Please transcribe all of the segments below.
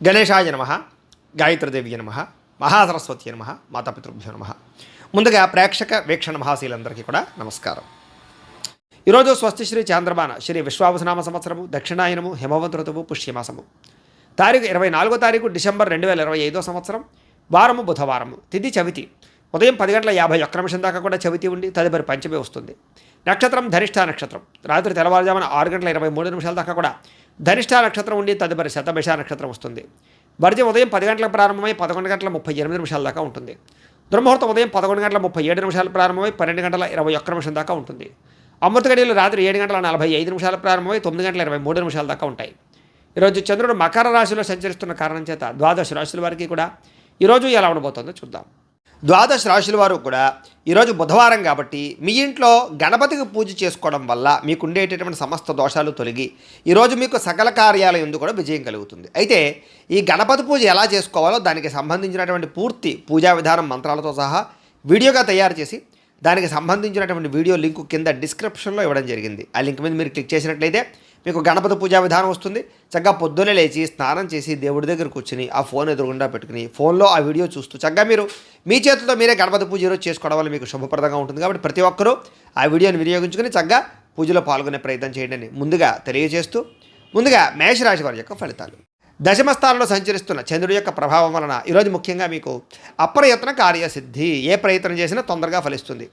గణేశాయ నమః, గాయత్రీదేవి నమః, మహాసరస్వతి నమః, మాతాపితృభ్యో నమః. ముందుగా ప్రేక్షక వీక్షణ మహాశీలందరికీ కూడా నమస్కారం. ఈరోజు స్వస్తి శ్రీ చాంద్రమాన శ్రీ విశ్వావసనామ సంవత్సరము, దక్షిణాయనము, హిమవంత ఋతువు, పుష్యమాసము. తారీఖు 24 డిసెంబర్ 2025 సంవత్సరం, వారము బుధవారము, తిథి చవితి. ఉదయం 10:51 దాకా కూడా చవితి ఉండి తదుపరి పంచమి వస్తుంది. నక్షత్రం ధనిష్ఠ నక్షత్రం. రాత్రి తెల్లవారుజామున 6:23 దాకా కూడా ధనిష్ఠ నక్షత్రం ఉండి తదుపరి శతభిష నక్షత్రం వస్తుంది. వర్జం ఉదయం 10 గంటలకు ప్రారంభమై 11:38 దాకా ఉంటుంది. దుర్ముహూర్తం ఉదయం 11:37 ప్రారంభమై 12:21 దాకా ఉంటుంది. అమృత గడియలు రాత్రి 7:45 ప్రారంభమై 9:23 దాకా ఉంటాయి. ఈరోజు చంద్రుడు మకర రాశిలో సంచరిస్తున్న కారణం చేత ద్వాదశ రాశుల వారికి కూడా ఈరోజు ఎలా ఉండబోతుందో చూద్దాం. ద్వాదశ రాశుల వారు కూడా ఈరోజు బుధవారం కాబట్టి మీ ఇంట్లో గణపతికి పూజ చేసుకోవడం వల్ల మీకు ఉండేటటువంటి సమస్త దోషాలు తొలగి ఈరోజు మీకు సకల కార్యాలయం ఎందు కూడా విజయం కలుగుతుంది. అయితే ఈ గణపతి పూజ ఎలా చేసుకోవాలో దానికి సంబంధించినటువంటి పూర్తి పూజా విధానం మంత్రాలతో సహా వీడియోగా తయారు చేసి దానికి సంబంధించినటువంటి వీడియో లింకు కింద డిస్క్రిప్షన్లో ఇవ్వడం జరిగింది. ఆ లింక్ మీద మీరు క్లిక్ చేసినట్లయితే మీకు గణపతి పూజా విధానం వస్తుంది. చక్కగా పొద్దున్నే లేచి స్నానం చేసి దేవుడి దగ్గర కూర్చుని ఆ ఫోన్ ఎదురుగుండా పెట్టుకుని ఫోన్లో ఆ వీడియో చూస్తూ చక్కగా మీరు మీ చేతులతో మీరే గణపతి పూజ ఈరోజు చేసుకోవడం వల్ల మీకు శుభప్రదంగా ఉంటుంది. కాబట్టి ప్రతి ఒక్కరూ ఆ వీడియోని వినియోగించుకుని చక్కగా పూజలో పాల్గొనే ప్రయత్నం చేయండి ముందుగా తెలియజేస్తూ, ముందుగా మేషరాశి వారి యొక్క ఫలితాలు. దశమ స్థానంలో సంచరిస్తున్న చంద్రుడి యొక్క ప్రభావం వలన ఈరోజు ముఖ్యంగా మీకు అప్రయత్న కార్యసిద్ధి. ఏ ప్రయత్నం చేసినా తొందరగా ఫలిస్తుంది.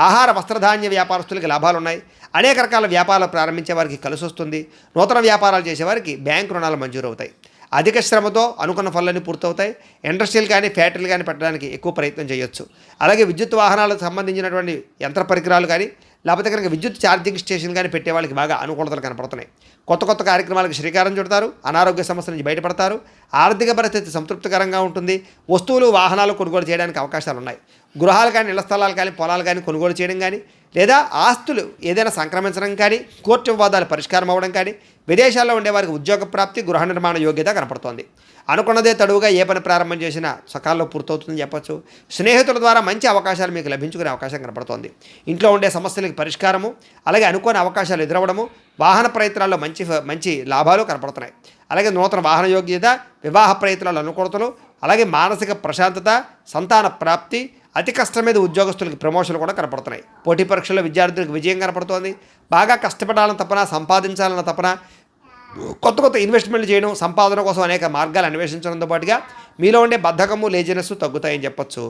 ఆహార వస్త్రధాన్య వ్యాపారస్తులకి లాభాలు ఉన్నాయి. అనేక రకాల వ్యాపారాలు ప్రారంభించే వారికి కలిసి వస్తుంది. నూతన వ్యాపారాలు చేసేవారికి బ్యాంకు రుణాలు మంజూరు అవుతాయి. అధిక శ్రమతో అనుకున్న పనులన్నీ పూర్తవుతాయి. ఇండస్ట్రీలు కానీ ఫ్యాక్టరీలు కానీ పెట్టడానికి ఎక్కువ ప్రయత్నం చేయొచ్చు. అలాగే విద్యుత్ వాహనాలకు సంబంధించినటువంటి యంత్ర పరికరాలు కానీ లేకపోతే కనుక విద్యుత్ ఛార్జింగ్ స్టేషన్ కానీ పెట్టే వాళ్ళకి బాగా అనుకూలతలు కనపడుతున్నాయి. కొత్త కార్యక్రమాలకు శ్రీకారం చుడతారు. అనారోగ్య సమస్యల నుంచి బయటపడతారు. ఆర్థిక పరిస్థితి సంతృప్తికరంగా ఉంటుంది. వస్తువులు వాహనాలు కొనుగోలు చేయడానికి అవకాశాలు ఉన్నాయి. గృహాలు కానీ ఇళ్ల స్థలాలు కానీ పొలాలు కానీ కొనుగోలు చేయడం కానీ లేదా ఆస్తులు ఏదైనా సంక్రమించడం కానీ కోర్టు వివాదాలు పరిష్కారం అవ్వడం కానీ విదేశాల్లో ఉండేవారికి ఉద్యోగ ప్రాప్తి, గృహ నిర్మాణ యోగ్యత కనపడుతోంది. అనుకున్నదే తడువుగా ఏ పని ప్రారంభం చేసినా సకాలంలో పూర్తవుతుందని చెప్పచ్చు. స్నేహితుల ద్వారా మంచి అవకాశాలు మీకు లభించుకునే అవకాశం కనపడుతోంది. ఇంట్లో ఉండే సమస్యలకి పరిష్కారము, అలాగే అనుకోని అవకాశాలు ఎదురవ్వడము, వాహన ప్రయత్నాల్లో మంచి లాభాలు కనపడుతున్నాయి. అలాగే నూతన వాహన యోగ్యత, వివాహ ప్రయత్నాలు అనుకూలతలు, అలాగే మానసిక ప్రశాంతత, సంతాన ప్రాప్తి, అతి కష్టం మీద ఉద్యోగస్తులకి ప్రమోషన్లు కూడా కనపడుతున్నాయి. పోటీ పరీక్షల్లో విద్యార్థులకు విజయం కనపడుతోంది. బాగా కష్టపడాలన్న తపన, సంపాదించాలన్న తపన, కొత్త ఇన్వెస్ట్మెంట్లు చేయడం, సంపాదన కోసం అనేక మార్గాలు అన్వేషించడంతో పాటుగా మీలో ఉండే బద్ధకము, లేజినెస్ తగ్గుతాయని చెప్పొచ్చు.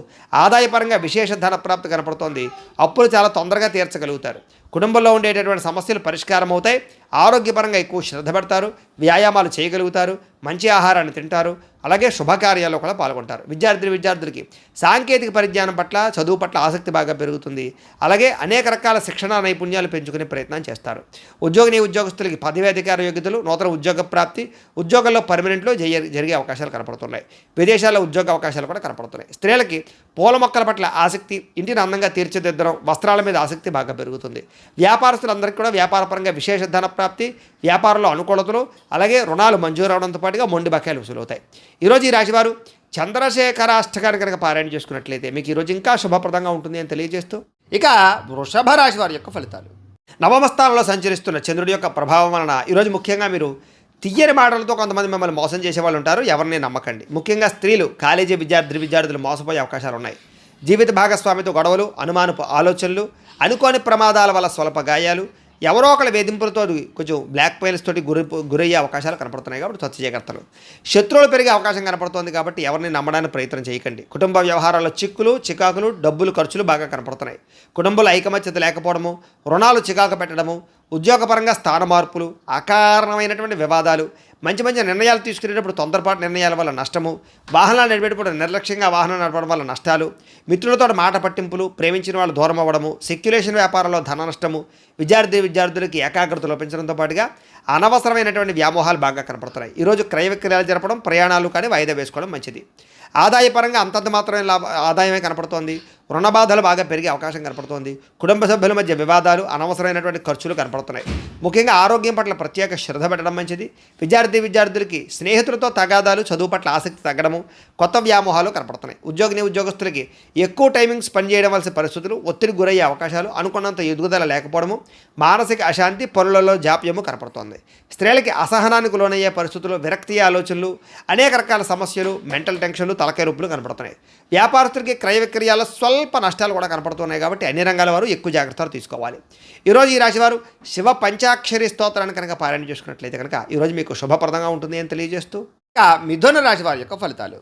ఆదాయపరంగా విశేష ధన ప్రాప్తి కనపడుతోంది. అప్పులు చాలా తొందరగా తీర్చగలుగుతారు. కుటుంబంలో ఉండేటటువంటి సమస్యలు పరిష్కారం అవుతాయి. ఆరోగ్యపరంగా ఎక్కువ శ్రద్ధ పెడతారు. వ్యాయామాలు చేయగలుగుతారు. మంచి ఆహారాన్ని తింటారు. అలాగే శుభకార్యాల్లో కూడా పాల్గొంటారు. విద్యార్థులకి సాంకేతిక పరిజ్ఞానం పట్ల, చదువు పట్ల ఆసక్తి బాగా పెరుగుతుంది. అలాగే అనేక రకాల శిక్షణ నైపుణ్యాలు పెంచుకునే ప్రయత్నం చేస్తారు. ఉద్యోగస్తులకి పదవి అధికార యోగ్యతలు, నూతన ఉద్యోగ ప్రాప్తి, ఉద్యోగంలో పర్మనెంట్లో జరిగే అవకాశాలు కనపడుతున్నాయి. విదేశాల్లో ఉద్యోగ అవకాశాలు కూడా కనపడుతున్నాయి. స్త్రీలకి పూల మొక్కల పట్ల ఆసక్తి, ఇంటిని అందంగా తీర్చిదిద్దడం, వస్త్రాల మీద ఆసక్తి బాగా పెరుగుతుంది. వ్యాపారస్తులందరికీ కూడా వ్యాపారపరంగా విశేష ధన ప్రాప్తి, వ్యాపారంలో అనుకూలతలు, అలాగే రుణాలు మంజూరు అవడంతో పాటుగా మొండి బకాయిలు వసూలవుతాయి. ఈరోజు ఈ రాశివారు చంద్రశేఖర అష్టకాన్ని కనుక పారాయణ చేసుకున్నట్లయితే మీకు ఈరోజు ఇంకా శుభప్రదంగా ఉంటుంది అని తెలియజేస్తూ, ఇక వృషభ రాశి వారి యొక్క ఫలితాలు. నవమ స్థానంలో సంచరిస్తున్న చంద్రుడి యొక్క ప్రభావం వలన ఈరోజు ముఖ్యంగా మీరు తియ్యని మాటలతో కొంతమంది మిమ్మల్ని మోసం చేసే వాళ్ళు ఉంటారు. ఎవరిని నమ్మకండి. ముఖ్యంగా స్త్రీలు, కాలేజీ విద్యార్థులు మోసపోయే అవకాశాలు ఉన్నాయి. జీవిత భాగస్వామితో గొడవలు, అనుమానపు ఆలోచనలు, అనుకోని ప్రమాదాల వల్ల స్వల్ప గాయాలు, ఎవరో ఒకళ్ళ వేధింపులతో కొంచెం బ్లాక్ మెయిల్స్ తోటి గురయ్యే అవకాశాలు కనపడుతున్నాయి. కాబట్టి స్వచ్ఛ జాగ్రత్తలు. శత్రువులు పెరిగే అవకాశం కనపడుతుంది. కాబట్టి ఎవరిని నమ్మడానికి ప్రయత్నం చేయకండి. కుటుంబ వ్యవహారాల్లో చికాకులు, డబ్బులు ఖర్చులు బాగా కనపడుతున్నాయి. కుటుంబంలో ఐకమత్యత లేకపోవడము, రుణాలు చికాకు పెట్టడము, ఉద్యోగపరంగా స్థాన మార్పులు, అకారణమైనటువంటి వివాదాలు, మంచి నిర్ణయాలు తీసుకునేటప్పుడు తొందరపాటు నిర్ణయాల వల్ల నష్టము, వాహనాలు నడిపేటప్పుడు నిర్లక్ష్యంగా వాహనం నడపడం వల్ల నష్టాలు, మిత్రులతో మాట పట్టింపులు, ప్రేమించిన వాళ్ళు దూరం అవ్వడము, సెక్యులేషన్ వ్యాపారంలో ధన నష్టము, విద్యార్థులకి ఏకాగ్రత లోపించడంతో పాటుగా అనవసరమైనటువంటి వ్యామోహాలు బాగా కనపడుతున్నాయి. ఈరోజు క్రయ విక్రయాలు జరపడం, ప్రయాణాలు కానీ వాయిదా వేసుకోవడం మంచిది. ఆదాయపరంగా అంతంత మాత్రమే ఆదాయమే కనపడుతోంది. రుణ బాధలు బాగా పెరిగే అవకాశం కనపడుతోంది. కుటుంబ సభ్యుల మధ్య వివాదాలు, అనవసరమైనటువంటి ఖర్చులు కనపడుతున్నాయి. ముఖ్యంగా ఆరోగ్యం పట్ల ప్రత్యేక శ్రద్ధ పెట్టడం మంచిది. విద్యార్థులకి స్నేహితులతో తగాదాలు, చదువు పట్ల ఆసక్తి తగ్గడము, కొత్త వ్యామోహాలు కనపడుతున్నాయి. ఉద్యోగస్తులకి ఎక్కువ టైమింగ్ స్పెండ్ చేయడం వలసిన పరిస్థితులు, ఒత్తిడికి గురయ్యే అవకాశాలు, అనుకున్నంత ఎదుగుదల లేకపోవడము, మానసిక అశాంతి, పనులలో జాప్యము కనపడుతోంది. స్త్రీలకి అసహనానికి లోనయ్యే పరిస్థితులు, విరక్తి ఆలోచనలు, అనేక రకాల సమస్యలు, మెంటల్ టెన్షన్లు, తలకాయ రొప్పులు కనపడుతున్నాయి. వ్యాపారస్తులకి క్రయ విక్రయాల్లో స్వల్ప నష్టాలు కూడా కనపడుతున్నాయి. కాబట్టి అన్ని రంగాల వారు ఎక్కువ జాగ్రత్తలు తీసుకోవాలి. ఈరోజు ఈ రాశివారు శివ పంచాక్షరి స్తోత్రాన్ని కనుక పారాయణ చేసుకున్నట్లయితే కనుక ఈరోజు మీకు శుభప్రదంగా ఉంటుంది అని తెలియజేస్తూ, ఇక మిథున రాశి వారి యొక్క ఫలితాలు.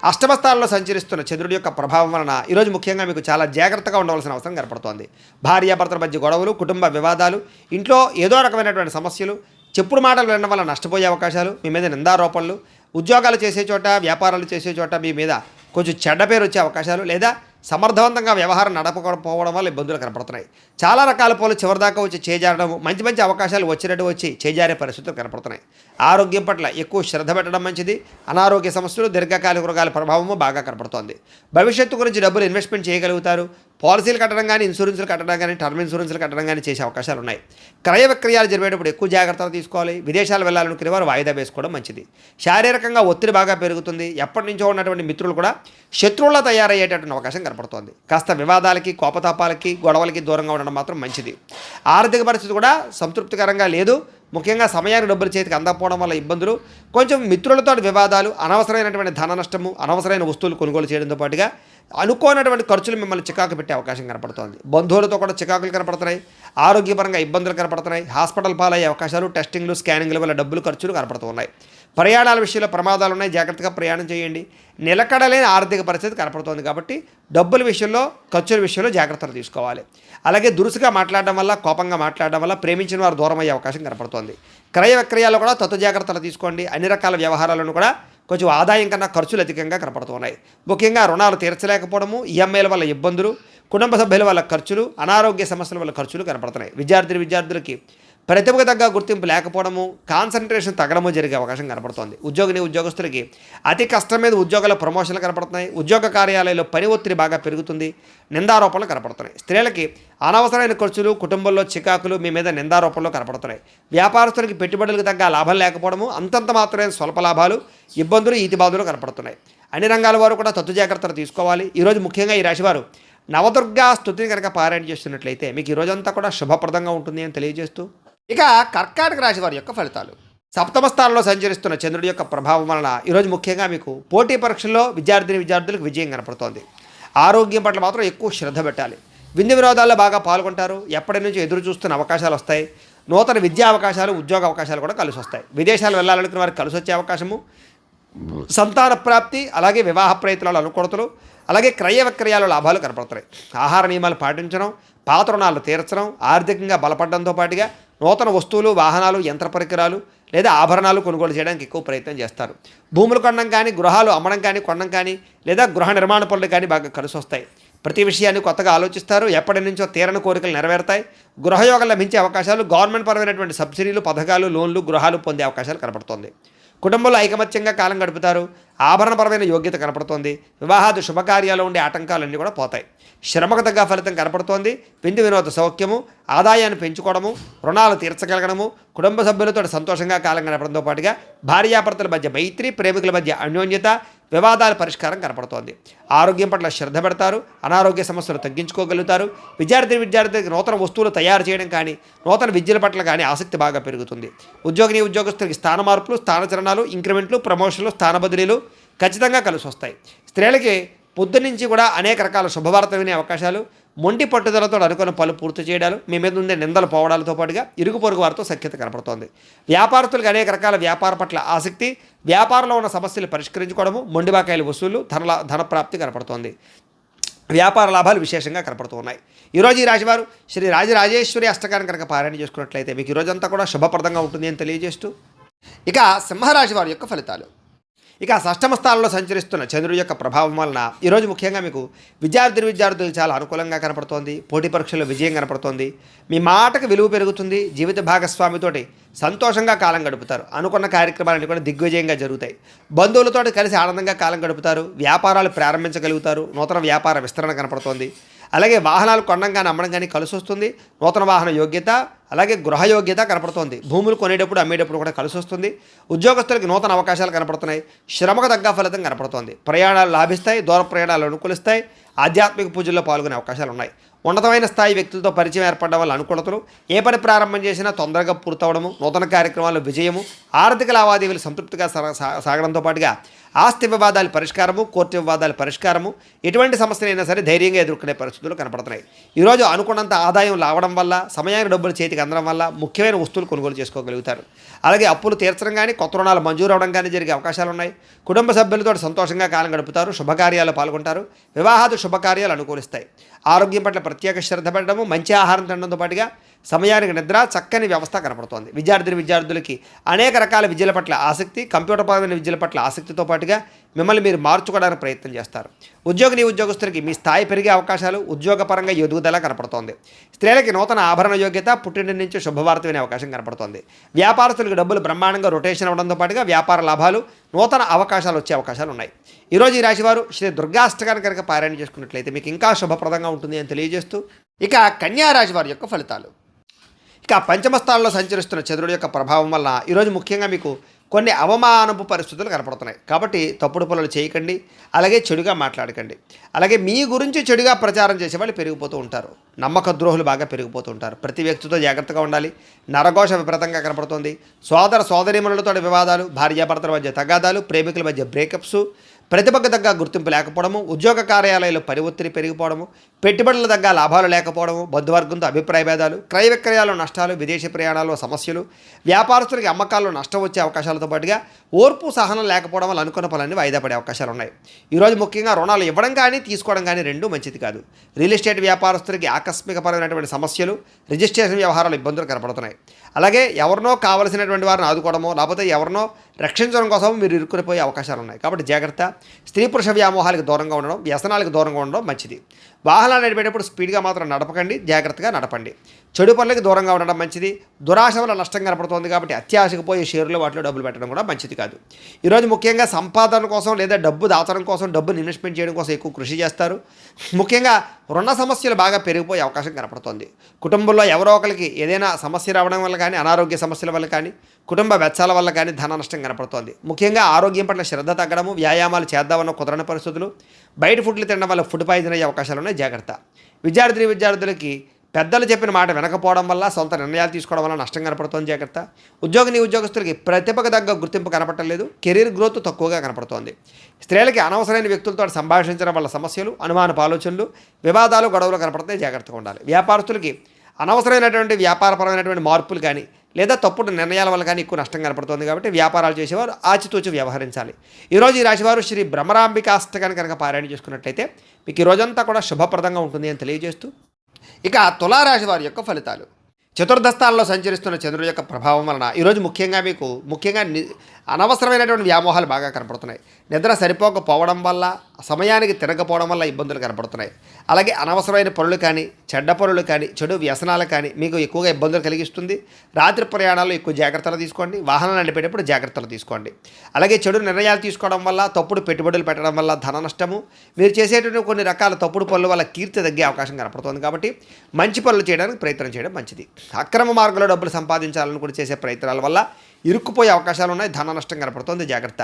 అష్టమ స్థానంలో సంచరిస్తున్న చంద్రుడి యొక్క ప్రభావం వలన ఈరోజు ముఖ్యంగా మీకు చాలా జాగ్రత్తగా ఉండవలసిన అవసరం కనపడుతోంది. భార్యాభర్తల మధ్య గొడవలు, కుటుంబ వివాదాలు, ఇంట్లో ఏదో రకమైనటువంటి సమస్యలు, చెప్పుడు మాటలు వినడం వల్ల నష్టపోయే అవకాశాలు, మీ మీద నిందారోపణలు, ఉద్యోగాలు చేసే చోట, వ్యాపారాలు చేసే చోట మీ మీద కొంచెం చెడ్డ పేరు వచ్చే అవకాశాలు, లేదా సమర్థవంతంగా వ్యవహారం నడపకపోవడం వల్ల ఇబ్బందులు కనపడుతున్నాయి. చాలా రకాల పనులు చివరిదాకా వచ్చి చేజారడం, మంచి అవకాశాలు వచ్చినట్టు వచ్చి చేజారే పరిస్థితులు కనపడుతున్నాయి. ఆరోగ్యం పట్ల ఎక్కువ శ్రద్ధ పెట్టడం మంచిది. అనారోగ్య సమస్యలు, దీర్ఘకాలిక రోగాల ప్రభావము బాగా కనపడుతోంది. భవిష్యత్తు గురించి డబ్బులు ఇన్వెస్ట్మెంట్ చేయగలుగుతారు. పాలసీలు కట్టడం కానీ, ఇన్సూరెన్స్లు కట్టడం కానీ, టర్మ్ ఇన్సూరెన్స్లు కట్టడం కానీ చేసే అవకాశాలు ఉన్నాయి. క్రయ విక్రయాలు జరిగేటప్పుడు ఎక్కువ జాగ్రత్తలు తీసుకోవాలి. విదేశాలు వెళ్ళాలనుకునే వారు వాయిదా వేసుకోవడం మంచిది. శారీరకంగా ఒత్తిడి బాగా పెరుగుతుంది. ఎప్పటి నుంచో ఉన్నటువంటి మిత్రులు కూడా శత్రువులా తయారయ్యేటటువంటి అవకాశం కనపడుతోంది. కాస్త వివాదాలకి, కోపతాపాలకి, గొడవలకి దూరంగా ఉండడం మాత్రం మంచిది. ఆర్థిక పరిస్థితి కూడా సంతృప్తికరంగా లేదు. ముఖ్యంగా సమయానికి డబ్బులు చేతికి అందకపోవడం వల్ల ఇబ్బందులు, కొంచెం మిత్రులతో వివాదాలు, అనవసరమైనటువంటి ధన నష్టము, అనవసరమైన వస్తువులు కొనుగోలు చేయడంతో పాటుగా అనుకోనటువంటి ఖర్చులు మిమ్మల్ని చికాకు పెట్టే అవకాశం కనపడుతోంది. బంధువులతో కూడా చికాకులు కనపడుతున్నాయి. ఆరోగ్యపరంగా ఇబ్బందులు కనపడుతున్నాయి. హాస్పిటల్ పాలయ్యే అవకాశాలు, టెస్టింగ్లు, స్కానింగ్ల వల్ల డబ్బులు ఖర్చులు కనపడుతున్నాయి. ప్రయాణాల విషయంలో ప్రమాదాలు ఉన్నాయి. జాగ్రత్తగా ప్రయాణం చేయండి. నిలకడలేని ఆర్థిక పరిస్థితి కనపడుతోంది. కాబట్టి డబ్బుల విషయంలో, ఖర్చుల విషయంలో జాగ్రత్తలు తీసుకోవాలి. అలాగే దురుసుగా మాట్లాడడం వల్ల, కోపంగా మాట్లాడడం వల్ల ప్రేమించిన వారు దూరం అయ్యే అవకాశం కనపడుతోంది. క్రయ విక్రయాల్లో కూడా తత్వ జాగ్రత్తలు తీసుకోండి. అన్ని రకాల వ్యవహారాలను కూడా కొంచెం ఆదాయం కన్నా ఖర్చులు అధికంగా కనపడుతున్నాయి. ముఖ్యంగా రుణాలు తీర్చలేకపోవడము, ఈఎంఐల వల్ల ఇబ్బందులు, కుటుంబ సభ్యుల వల్ల ఖర్చులు, అనారోగ్య సమస్యల వల్ల ఖర్చులు కనపడుతున్నాయి. విద్యార్థులకి ప్రతిభకు తగ్గ గుర్తింపు లేకపోవడము, కాన్సన్ట్రేషన్ తగ్గడము జరిగే అవకాశం కనపడుతోంది. ఉద్యోగస్తులకి అతి కష్టం మీద ఉద్యోగాల ప్రమోషన్లు కనపడుతున్నాయి. ఉద్యోగ కార్యాలయంలో పని ఒత్తిడి బాగా పెరుగుతుంది. నిందారోపణలు కనపడుతున్నాయి. స్త్రీలకి అనవసరమైన ఖర్చులు, కుటుంబంలో చికాకులు, మీ మీద నిందారోపణలు కనపడుతున్నాయి. వ్యాపారస్తులకి పెట్టుబడులకు తగ్గ లాభం లేకపోవడము, అంతంత మాత్రమే స్వల్ప లాభాలు, ఇబ్బందులు, ఈతిబాధలు కనపడుతున్నాయి. అన్ని రంగాల వారు కూడా తత్తు జాగ్రత్తలు తీసుకోవాలి. ఈరోజు ముఖ్యంగా ఈ రాశివారు నవదుర్గా స్తుతిని కనుక పారాయణ చేస్తున్నట్లయితే మీకు ఈ రోజంతా కూడా శుభప్రదంగా ఉంటుంది అని తెలియజేస్తూ, ఇక కర్కాటక రాశి వారి యొక్క ఫలితాలు. సప్తమ స్థానంలో సంచరిస్తున్న చంద్రుడి యొక్క ప్రభావం వలన ఈరోజు ముఖ్యంగా మీకు పోటీ పరీక్షల్లో విద్యార్థులకు విజయం కనపడుతోంది. ఆరోగ్యం పట్ల మాత్రం ఎక్కువ శ్రద్ధ పెట్టాలి. విందు వినోదాల్లో బాగా పాల్గొంటారు. ఎప్పటి నుంచి ఎదురు చూస్తున్న అవకాశాలు వస్తాయి. నూతన విద్యా అవకాశాలు, ఉద్యోగ అవకాశాలు కూడా కలిసి వస్తాయి. విదేశాలు వెళ్ళాలనుకున్న వారికి కలిసి వచ్చే అవకాశము, సంతాన ప్రాప్తి, అలాగే వివాహ ప్రయత్నాలు, అనుకూలతలు, అలాగే క్రయ విక్రయాలు లాభాలు కనపడుతున్నాయి. ఆహార నియమాలు పాటించడం, పాత రుణాలు తీర్చడం, ఆర్థికంగా బలపడడంతో పాటుగా నూతన వస్తువులు, వాహనాలు, యంత్ర పరికరాలు లేదా ఆభరణాలు కొనుగోలు చేయడానికి ఎక్కువ ప్రయత్నం చేస్తారు. భూములు కొనడం కానీ, గృహాలు అమ్మడం కానీ, కొనడం కానీ, లేదా గృహ నిర్మాణ పనులు కానీ బాగా కలిసి వస్తాయి. ప్రతి విషయాన్ని కొత్తగా ఆలోచిస్తారు. ఎప్పటి నుంచో తీరని కోరికలు నెరవేరుతాయి. గృహయోగం లభించే అవకాశాలు, గవర్నమెంట్ పరమైనటువంటి సబ్సిడీలు, పథకాలు, లోన్లు, గృహాలు పొందే అవకాశాలు కనపడుతుంది. కుటుంబంలో ఐకమత్యంగా కాలం గడుపుతారు. ఆభరణపరమైన యోగ్యత కనపడుతోంది. వివాహాది శుభకార్యాలు ఉండే ఆటంకాలన్నీ కూడా పోతాయి. శ్రమకు తగ్గ ఫలితం కనపడుతోంది. విందు వినోద సౌఖ్యము, ఆదాయాన్ని పెంచుకోవడము, రుణాలు తీర్చగలగడము, కుటుంబ సభ్యులతో సంతోషంగా కాలం గడపడంతో పాటుగా భార్యాభర్తల మధ్య మైత్రి, ప్రేమికుల మధ్య అన్యోన్యత, వివాదాల పరిష్కారం కనపడుతోంది. ఆరోగ్యం పట్ల శ్రద్ధ పెడతారు. అనారోగ్య సమస్యలు తగ్గించుకోగలుగుతారు. విద్యార్థులకి నూతన వస్తువులు తయారు చేయడం కానీ, నూతన విద్యల పట్ల కానీ ఆసక్తి బాగా పెరుగుతుంది. ఉద్యోగస్తులకి స్థాన మార్పులు, స్థానచలనాలు, ఇంక్రిమెంట్లు, ప్రమోషన్లు, స్థాన బదిలీలు ఖచ్చితంగా కలిసి వస్తాయి. స్త్రీలకి పొద్దున్నుంచి కూడా అనేక రకాల శుభవార్త వినే అవకాశాలు, మొండి పట్టుదలతో అనుకున్న పనులు పూర్తి చేయడాలు, మీ మీద ఉండే నిందలు పోవడాలతో పాటుగా ఇరుగు పొరుగు వారితో సఖ్యత కనపడుతోంది. వ్యాపారస్తులకు అనేక రకాల వ్యాపార పట్ల ఆసక్తి, వ్యాపారంలో ఉన్న సమస్యలు పరిష్కరించుకోవడము, మొండిబాకాయల వసూలు, ధనప్రాప్తి కనపడుతోంది. వ్యాపార లాభాలు విశేషంగా కనపడుతూ ఉన్నాయి. ఈరోజు ఈ రాశివారు శ్రీ రాజరాజేశ్వరి అష్టకాన్ని కనుక పారాయణ చేసుకున్నట్లయితే మీకు ఈరోజంతా కూడా శుభప్రదంగా ఉంటుంది అని తెలియజేస్తూ, ఇక సింహరాశి వారి యొక్క ఫలితాలు. ఇక షష్టమ స్థానంలో సంచరిస్తున్న చంద్రుడి యొక్క ప్రభావం వలన ఈరోజు ముఖ్యంగా మీకు విద్యార్థులకు చాలా అనుకూలంగా కనపడుతోంది. పోటీ పరీక్షల్లో విజయం కనపడుతోంది. మీ మాటకు విలువ పెరుగుతుంది. జీవిత భాగస్వామితోటి సంతోషంగా కాలం గడుపుతారు. అనుకున్న కార్యక్రమాలన్నీ కూడా దిగ్విజయంగా జరుగుతాయి. బంధువులతో కలిసి ఆనందంగా కాలం గడుపుతారు. వ్యాపారాలు ప్రారంభించగలుగుతారు. నూతన వ్యాపార విస్తరణ కనపడుతోంది. అలాగే వాహనాలు కొనడం కానీ అమ్మడం కానీ కలిసి వస్తుంది. నూతన వాహన యోగ్యత, అలాగే గృహ యోగ్యత కనపడుతోంది. భూములు కొనేటప్పుడు అమ్మేటప్పుడు కూడా కలిసి వస్తుంది. ఉద్యోగస్తులకి నూతన అవకాశాలు కనపడుతున్నాయి. శ్రమకు తగ్గ ఫలితం కనపడుతోంది. ప్రయాణాలు లాభిస్తాయి. దూర ప్రయాణాలు అనుకూలిస్తాయి. ఆధ్యాత్మిక పూజల్లో పాల్గొనే అవకాశాలు ఉన్నాయి. ఉన్నతమైన స్థాయి వ్యక్తులతో పరిచయం ఏర్పడడం వల్ల అనుకూలతలు, ఏ పని ప్రారంభం చేసినా తొందరగా పూర్తవడము, నూతన కార్యక్రమాల్లో విజయము, ఆర్థిక లావాదేవీలు సంతృప్తిగా సాగడంతో పాటుగా ఆస్తి వివాదాల పరిష్కారము, కోర్టు వివాదాల పరిష్కారము, ఎటువంటి సమస్యలైనా సరే ధైర్యంగా ఎదుర్కొనే పరిస్థితులు కనపడుతున్నాయి. ఈరోజు అనుకున్నంత ఆదాయం రావడం వల్ల, సమయానికి డబ్బులు చేతికి అందడం వల్ల ముఖ్యమైన వస్తువులు కొనుగోలు చేసుకోగలుగుతారు. అలాగే అప్పులు తీర్చడం కానీ, కొత్త రుణాలు మంజూరు అవడం కానీ జరిగే అవకాశాలు ఉన్నాయి. కుటుంబ సభ్యులతో సంతోషంగా కాలం గడుపుతారు. శుభకార్యాలు పాల్గొంటారు. వివాహాది శుభకార్యాలు అనుకూలిస్తాయి. ఆరోగ్యం పట్ల ప్రత్యేక శ్రద్ధ పెట్టడము, మంచి ఆహారం తినడంతో పాటుగా సమయానికి నిద్ర, చక్కని వ్యవస్థ కనపడుతోంది. విద్యార్థులకి అనేక రకాల విద్యల పట్ల ఆసక్తి, కంప్యూటర్పరమైన విద్యల పట్ల ఆసక్తితో పాటుగా మిమ్మల్ని మీరు మార్చుకోవడానికి ప్రయత్నం చేస్తారు. ఉద్యోగస్తులకి మీ స్థాయి పెరిగే అవకాశాలు, ఉద్యోగపరంగా ఎదుగుదల కనపడుతోంది. స్త్రీలకి నూతన ఆభరణ యోగ్యత, పుట్టింటి నుంచి శుభవార్త వినే అవకాశం కనపడుతోంది. వ్యాపారస్తులకు డబ్బులు బ్రహ్మాండంగా రొటేషన్ అవ్వడంతో పాటుగా వ్యాపార లాభాలు, నూతన అవకాశాలు వచ్చే అవకాశాలు ఉన్నాయి. ఈరోజు ఈ రాశివారు శ్రీ దుర్గాష్టకాన్ని కనుక పారాయణ చేసుకున్నట్లయితే మీకు ఇంకా శుభప్రదంగా ఉంటుంది అని తెలియజేస్తూ, ఇక కన్యా రాశి వారి యొక్క ఫలితాలు. ఇక పంచమ స్థానంలో సంచరిస్తున్న చంద్రుడి యొక్క ప్రభావం వల్ల ఈరోజు ముఖ్యంగా మీకు కొన్ని అవమానపు పరిస్థితులు కనపడుతున్నాయి. కాబట్టి తప్పుడు పనులు చేయకండి. అలాగే చెడుగా మాట్లాడకండి. అలాగే మీ గురించి చెడుగా ప్రచారం చేసే వాళ్ళు పెరిగిపోతూ ఉంటారు. నమ్మక ద్రోహులు బాగా పెరిగిపోతూ ఉంటారు. ప్రతి వ్యక్తితో జాగ్రత్తగా ఉండాలి. నరఘోష విపరీతంగా కనపడుతుంది. సోదరీమణులతో వివాదాలు, భార్యాభర్తల మధ్య తగాదాలు, ప్రేమికుల మధ్య బ్రేకప్స్, ప్రతిభకు తగ్గ గుర్తింపు లేకపోవడము, ఉద్యోగ కార్యాలయాల్లో పని ఒత్తిడి పెరిగిపోవడము, పెట్టుబడుల తగ్గ లాభాలు లేకపోవడము, బంధువర్గంతో అభిప్రాయ భేదాలు, క్రయ విక్రయాల్లో నష్టాలు, విదేశీ ప్రయాణాల్లో సమస్యలు, వ్యాపారస్తులకి అమ్మకాల్లో నష్టం వచ్చే అవకాశాలతో పాటుగా ఓర్పు సహనం లేకపోవడం వల్ల అనుకున్న పనులన్నీ వాయిదా పడే అవకాశాలు ఉన్నాయి. ఈరోజు ముఖ్యంగా రుణాలు ఇవ్వడం కానీ తీసుకోవడం కానీ రెండూ మంచిది కాదు. రియల్ ఎస్టేట్ వ్యాపారస్తులకి ఆకస్మికపరమైనటువంటి సమస్యలు, రిజిస్ట్రేషన్ వ్యవహారాలు ఇబ్బందులు కనపడుతున్నాయి. అలాగే ఎవరినో కావలసినటువంటి వారిని ఆదుకోవడమో, లేకపోతే ఎవరినో రక్షించడం కోసం మీరు ఇరుక్కునిపోయే అవకాశాలు ఉన్నాయి. కాబట్టి జాగ్రత్త. స్త్రీ పురుష వ్యామోహాలకు దూరంగా ఉండడం, వ్యసనాలకు దూరంగా ఉండడం మంచిది. వాహనాలు నడిపేటప్పుడు స్పీడ్గా మాత్రం నడపకండి. జాగ్రత్తగా నడపండి. చెడు పనులకి దూరంగా ఉండడం మంచిది. దురాశ వల్ల నష్టం కనపడుతుంది కాబట్టి అత్యాశకు పోయే షేర్లు వాటిలో డబ్బులు పెట్టడం కూడా మంచిది కాదు. ఈరోజు ముఖ్యంగా సంపాదన కోసం లేదా డబ్బు దాచడం కోసం, డబ్బుని ఇన్వెస్ట్మెంట్ చేయడం కోసం ఎక్కువ కృషి చేస్తారు. ముఖ్యంగా రుణ సమస్యలు బాగా పెరిగిపోయే అవకాశం కనపడుతుంది. కుటుంబంలో ఎవరో ఒకరికి ఏదైనా సమస్య రావడం వల్ల కానీ, అనారోగ్య సమస్యల వల్ల కానీ, కుటుంబ వెచ్చాల వల్ల కానీ ధన నష్టం కనపడుతోంది. ముఖ్యంగా ఆరోగ్యం పట్ల శ్రద్ధ తగ్గడము, వ్యాయామాలు చేద్దామన్న కుదరని పరిస్థితులు, బయట ఫుడ్లు తినడం వల్ల ఫుడ్ పాయిజన్ అయ్యే అవకాశాలు ఉన్నాయి. జాగ్రత్త. విద్యార్థులకి పెద్దలు చెప్పిన మాట వినకపోవడం వల్ల, సొంత నిర్ణయాలు తీసుకోవడం వల్ల నష్టం కనపడుతోంది. జాగ్రత్త. ఉద్యోగస్తులకి ప్రతిభకు తగ్గ గుర్తింపు కనపడలేదు. కెరీర్ గ్రోత్ తక్కువగా కనపడుతోంది. స్త్రీలకి అనవసరమైన వ్యక్తులతో సంభాషించడం వల్ల సమస్యలు, అనుమానపు ఆలోచనలు, వివాదాలు, గొడవలు కనపడతాయి. జాగ్రత్తగా ఉండాలి. వ్యాపారస్తులకి అనవసరమైనటువంటి వ్యాపారపరమైనటువంటి మార్పులు కానీ, లేదా తప్పుడు నిర్ణయాల వల్ల కానీ ఎక్కువ నష్టం కనపడుతుంది. కాబట్టి వ్యాపారాలు చేసేవారు ఆచితూచి వ్యవహరించాలి. ఈరోజు ఈ రాశివారు శ్రీ భ్రమరాంబికాష్టకాన్ని కనుక పారాయణ చేసుకున్నట్లయితే మీకు ఈ రోజంతా కూడా శుభప్రదంగా ఉంటుంది అని తెలియజేస్తూ, ఇక తులారాశి వారి యొక్క ఫలితాలు. చతుర్థ స్థానంలో సంచరిస్తున్న చంద్రుడి యొక్క ప్రభావం వలన ఈరోజు ముఖ్యంగా అనవసరమైనటువంటి వ్యామోహాలు బాగా కనపడుతున్నాయి. నిద్ర సరిపోకపోవడం వల్ల, సమయానికి తిరగకపోవడం వల్ల ఇబ్బందులు కనపడుతున్నాయి. అలాగే అనవసరమైన పనులు కానీ, చెడ్డ పనులు కానీ, చెడు వ్యసనాలు కానీ మీకు ఎక్కువగా ఇబ్బందులు కలిగిస్తుంది. రాత్రి ప్రయాణాల్లో ఎక్కువ జాగ్రత్తలు తీసుకోండి. వాహనాలు నడిపేటప్పుడు జాగ్రత్తలు తీసుకోండి. అలాగే చెడు నిర్ణయాలు తీసుకోవడం వల్ల, తప్పుడు పెట్టుబడులు పెట్టడం వల్ల ధన నష్టము, మీరు చేసేటువంటి కొన్ని రకాల తప్పుడు పనుల వల్ల కీర్తి తగ్గే అవకాశం కనపడుతుంది. కాబట్టి మంచి పనులు చేయడానికి ప్రయత్నం చేయడం మంచిది. అక్రమ మార్గంలో డబ్బులు సంపాదించాలని కూడా చేసే ప్రయత్నాల వల్ల ఇరుక్కుపోయే అవకాశాలు ఉన్నాయి. ధన నష్టం కనపడుతుంది. జాగ్రత్త.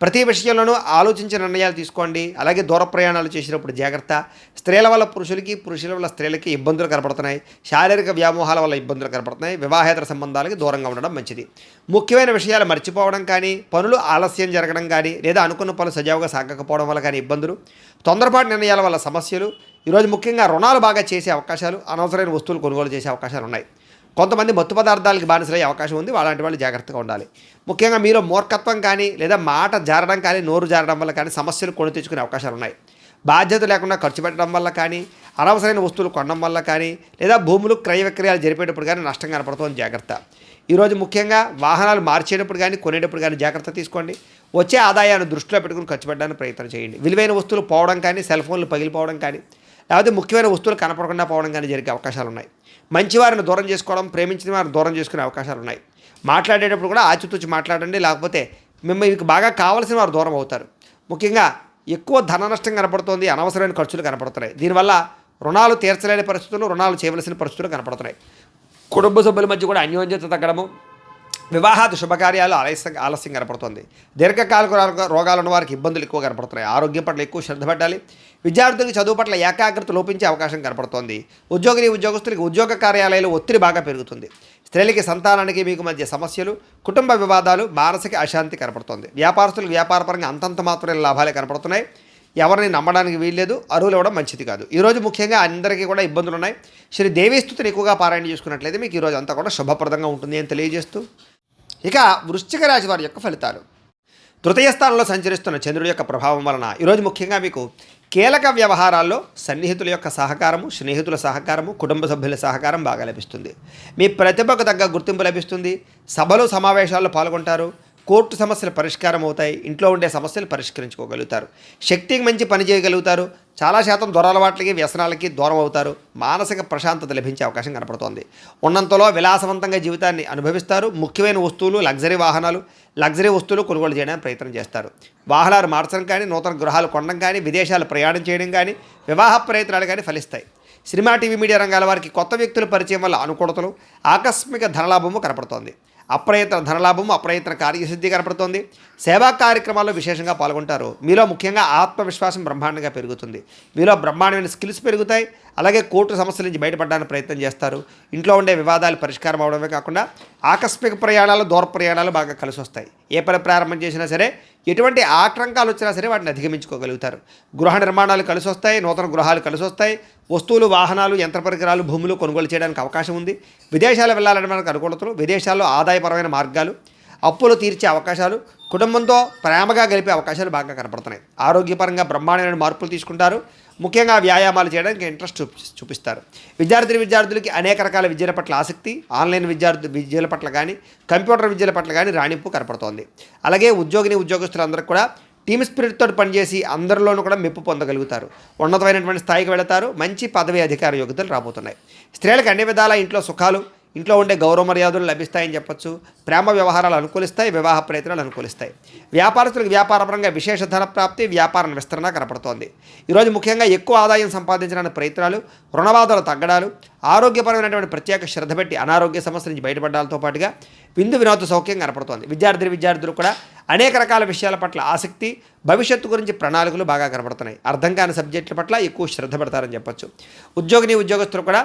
ప్రతి విషయంలోనూ ఆలోచించిన నిర్ణయాలు తీసుకోండి. అలాగే దూర ప్రయాణాలు చేసినప్పుడు జాగ్రత్త. స్త్రీల వల్ల పురుషుల వల్ల స్త్రీలకి ఇబ్బందులు కనపడుతున్నాయి. శారీరక వ్యామోహాల వల్ల ఇబ్బందులు కనపడుతున్నాయి. వివాహేతర సంబంధాలకి దూరంగా ఉండడం మంచిది. ముఖ్యమైన విషయాలు మర్చిపోవడం కానీ, పనులు ఆలస్యం జరగడం కానీ, లేదా అనుకున్న పనులు సజావుగా సాగకపోవడం వల్ల కానీ ఇబ్బందులు, తొందరపాటు నిర్ణయాల వల్ల సమస్యలు, ఈరోజు ముఖ్యంగా రుణాలు బాగా చేసే అవకాశాలు, అనవసరమైన వస్తువులు కొనుగోలు చేసే అవకాశాలు ఉన్నాయి. కొంతమంది మత్తు పదార్థాలకు బానిసలయ్యే అవకాశం ఉంది. అలాంటి వాళ్ళు జాగ్రత్తగా ఉండాలి. ముఖ్యంగా మీరు మూర్ఖత్వం కానీ, లేదా మాట జారడం కానీ, నోరు జారడం వల్ల కానీ సమస్యలు కొని తెచ్చుకునే అవకాశాలు ఉన్నాయి. బాధ్యత లేకుండా ఖర్చు పెట్టడం వల్ల కానీ, అనవసరమైన వస్తువులు కొనడం వల్ల కానీ, లేదా భూములు క్రయ విక్రయాలు జరిపేటప్పుడు కానీ నష్టం కనపడుతుంది. జాగ్రత్త. ఈరోజు ముఖ్యంగా వాహనాలు మార్చేటప్పుడు కానీ, కొనేటప్పుడు కానీ జాగ్రత్త తీసుకోండి. వచ్చే ఆదాయాన్ని దృష్టిలో పెట్టుకుని ఖర్చు పెట్టడానికి ప్రయత్నం చేయండి. విలువైన వస్తువులు పోవడం కానీ, సెల్ ఫోన్లు పగిలిపోవడం కానీ, లేకపోతే ముఖ్యమైన వస్తువులు కనపడకుండా పోవడం కానీ జరిగే అవకాశాలు ఉన్నాయి. మంచివారిని దూరం చేసుకోవడం, ప్రేమించిన వారిని దూరం చేసుకునే అవకాశాలు ఉన్నాయి. మాట్లాడేటప్పుడు కూడా ఆచితూచి మాట్లాడండి, లేకపోతే మీకు బాగా కావాల్సిన వారు దూరం అవుతారు. ముఖ్యంగా ఎక్కువ ధన నష్టం కనపడుతోంది, అనవసరమైన ఖర్చులు కనపడుతున్నాయి. దీనివల్ల రుణాలు తీర్చలేని పరిస్థితులు, రుణాలు చేయవలసిన పరిస్థితులు కనపడుతున్నాయి. కుటుంబ సభ్యుల మధ్య కూడా అన్యోన్యత తగ్గడము, వివాహాది శుభకార్యాలు ఆలస్యం కనపడుతుంది. దీర్ఘకాలిక రోగాలు ఉన్న వారికి ఇబ్బందులు ఎక్కువ కనపడుతున్నాయి. ఆరోగ్యం పట్ల ఎక్కువ శ్రద్ధ పెట్టాలి. విద్యార్థులకు చదువు పట్ల ఏకాగ్రత లోపించే అవకాశం కనపడుతోంది. ఉద్యోగస్తులకి ఉద్యోగ కార్యాలయాలు ఒత్తిడి బాగా పెరుగుతుంది. స్త్రీలకి సంతానానికి మీకు మధ్య సమస్యలు, కుటుంబ వివాదాలు, మానసిక అశాంతి కనపడుతుంది. వ్యాపారస్తులకు వ్యాపారపరంగా అంతంత మాత్రమే లాభాలే కనపడుతున్నాయి. ఎవరిని నమ్మడానికి వీల్లేదు, అరువులు ఇవ్వడం మంచిది కాదు. ఈరోజు ముఖ్యంగా అందరికీ కూడా ఇబ్బందులు ఉన్నాయి. శ్రీ దేవీస్తుతిని ఎక్కువగా పారాయణ చేసుకున్నట్లయితే మీకు ఈరోజు అంతా కూడా శుభప్రదంగా ఉంటుంది అని తెలియజేస్తూ, ఇక వృశ్చిక రాశి వారి యొక్క ఫలితాలు. తృతీయ స్థానంలో సంచరిస్తున్న చంద్రుడి యొక్క ప్రభావం వలన ఈరోజు ముఖ్యంగా మీకు కీలక వ్యవహారాల్లో సన్నిహితుల యొక్క సహకారము, స్నేహితుల సహకారము, కుటుంబ సభ్యుల సహకారం బాగా లభిస్తుంది. మీ ప్రతిభకు తగ్గ గుర్తింపు లభిస్తుంది. సభలు సమావేశాల్లో పాల్గొంటారు. కోర్టు సమస్యలు పరిష్కారం అవుతాయి. ఇంట్లో ఉండే సమస్యలు పరిష్కరించుకోగలుగుతారు. శక్తికి మంచి పని చేయగలుగుతారు. చాలా శాతం దురలవాట్లకి, వ్యసనాలకి దూరం అవుతారు. మానసిక ప్రశాంతత లభించే అవకాశం కనపడుతోంది. ఉన్నంతలో విలాసవంతంగా జీవితాన్ని అనుభవిస్తారు. ముఖ్యమైన వస్తువులు, లగ్జరీ వస్తువులు కొనుగోలు చేయడానికి ప్రయత్నం చేస్తారు. వాహనాలు మార్చడం కానీ, నూతన గృహాలు కొనడం కానీ, విదేశాలు ప్రయాణం చేయడం కానీ, వివాహ ప్రయత్నాలు కానీ ఫలిస్తాయి. సినిమా, టీవీ, మీడియా రంగాల వారికి కొత్త వ్యక్తుల పరిచయం వల్ల అనుకూలతలు, ఆకస్మిక ధనలాభము కనపడుతోంది. అప్రయత్న ధనలాభము, అప్రయత్న కార్యసిద్ధి కనపడుతోంది. సేవా కార్యక్రమాల్లో విశేషంగా పాల్గొంటారు. మీలో ముఖ్యంగా ఆత్మవిశ్వాసం బ్రహ్మాండంగా పెరుగుతుంది. మీలో బ్రహ్మాండమైన స్కిల్స్ పెరుగుతాయి. అలాగే కోర్టు సమస్యల నుంచి బయటపడడానికి ప్రయత్నం చేస్తారు. ఇంట్లో ఉండే వివాదాలు పరిష్కారం అవడమే కాకుండా ఆకస్మిక ప్రయాణాలు, దూర ప్రయాణాలు బాగా కలిసి వస్తాయి. ఏ పని ప్రారంభం చేసినా సరే, ఎటువంటి ఆటంకాలు వచ్చినా సరే వాటిని అధిగమించుకోగలుగుతారు. గృహ నిర్మాణాలు కలిసి వస్తాయి. నూతన గృహాలు కలిసి వస్తాయి. వస్తువులు, వాహనాలు, యంత్ర పరికరాలు, భూములు కొనుగోలు చేయడానికి అవకాశం ఉంది. విదేశాలు వెళ్ళాలని మనకు అనుకూలతలు, విదేశాల్లో ఆదాయపరమైన మార్గాలు, అప్పులు తీర్చే అవకాశాలు, కుటుంబంతో ప్రేమగా గడిపే అవకాశాలు బాగా కనపడుతున్నాయి. ఆరోగ్యపరంగా బ్రహ్మాండమైన మార్పులు తీసుకుంటారు. ముఖ్యంగా వ్యాయామాలు చేయడానికి ఇంట్రెస్ట్ చూపిస్తారు. విద్యార్థులకి అనేక రకాల విద్యల పట్ల ఆసక్తి, ఆన్లైన్ విద్యల పట్ల కానీ, కంప్యూటర్ విద్యల పట్ల కానీ రాణింపు కనపడుతోంది. అలాగే ఉద్యోగస్తులందరికీ కూడా టీమ్ స్పిరిట్తో పనిచేసి అందరిలోనూ కూడా మెప్పు పొందగలుగుతారు. ఉన్నతమైనటువంటి స్థాయికి వెళతారు. మంచి పదవి, అధికార యోగ్యతలు రాబోతున్నాయి. స్త్రీలకు అన్ని విధాల ఇంట్లో సుఖాలు, ఇంట్లో ఉండే గౌరవ మర్యాదలు లభిస్తాయని చెప్పొచ్చు. ప్రేమ వ్యవహారాలు అనుకూలిస్తాయి. వివాహ ప్రయత్నాలు అనుకూలిస్తాయి. వ్యాపారస్తులకు వ్యాపారపరంగా విశేష ధన ప్రాప్తి, వ్యాపార విస్తరణ కనపడుతోంది. ఈరోజు ముఖ్యంగా ఎక్కువ ఆదాయం సంపాదించడానికి ప్రయత్నాలు, రుణబాధలు తగ్గడాలు, ఆరోగ్యపరమైనటువంటి ప్రత్యేక శ్రద్ధ పెట్టి అనారోగ్య సమస్యల నుంచి బయటపడడాలతో పాటుగా విందు వినోద సౌఖ్యం కనపడుతోంది. విద్యార్థులు కూడా అనేక రకాల విషయాల పట్ల ఆసక్తి, భవిష్యత్తు గురించి ప్రణాళికలు బాగా కనపడుతున్నాయి. అర్థం కాని సబ్జెక్టుల పట్ల ఎక్కువ శ్రద్ధ పెడతారని చెప్పొచ్చు. ఉద్యోగస్తులు కూడా